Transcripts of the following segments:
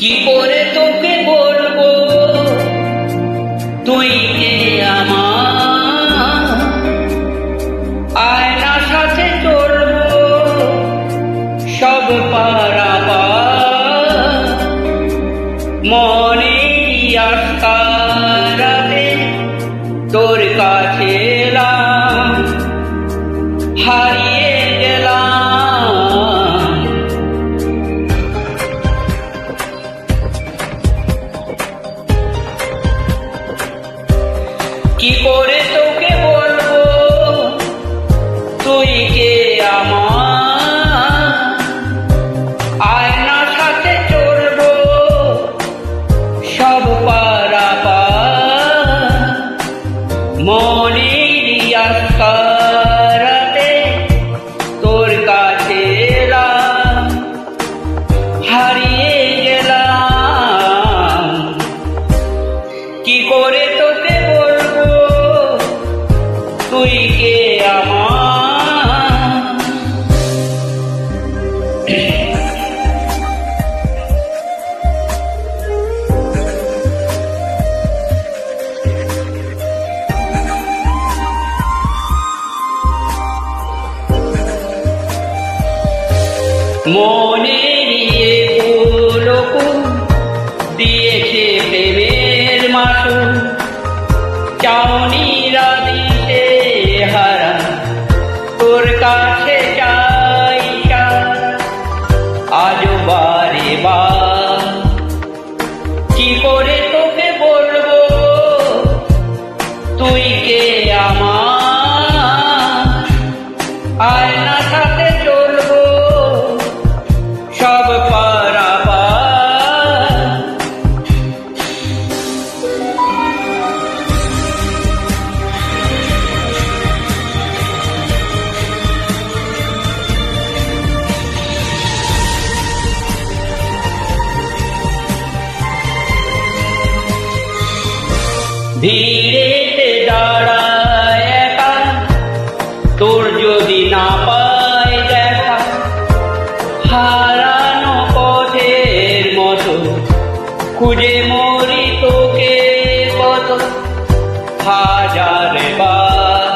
কি করে তোকে বলবো তুই কে আমার, আয়নার সাথে চলবো সব পারাপার, মনে আস্কারাতে তোর কাছে এলাম, হারিয়ে গেলাম। কি করে তোকে বলবো তুই কে আমার, আয়নার সাথে চলবো সব পারাপার, মনের আস্কারাতে তোর কাছে এলাম, হারিয়ে গেলাম। কি করে তোকে বলবো তুই কে আমার। মনের ফুলকু দিয়েছে প্রেমের মাসু, চাউনিরা দিতে হারা তোর কাছে চাই আজ বারে বার। কি করে তোকে বলবো তুই কে আমার, আয়নার সাথে চলবো সব পারাপার, ভিড়েতে দাঁড়ায় একা তোর যদি না পাই দেখা, হারানো পথের মতো খুঁজে মরি তোকে কত হাজার বার।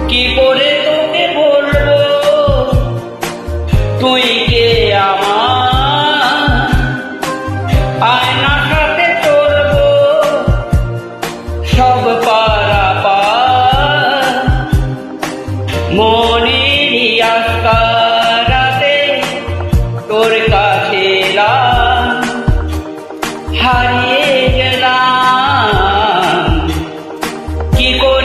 কি করে তোকে বলবো তুই কে আমার, আয়নার সাথে চলবো সব পারাপার, মনের আস্কারাতে তোর কাছে এলাম, হারিয়ে গেলাম। কি করে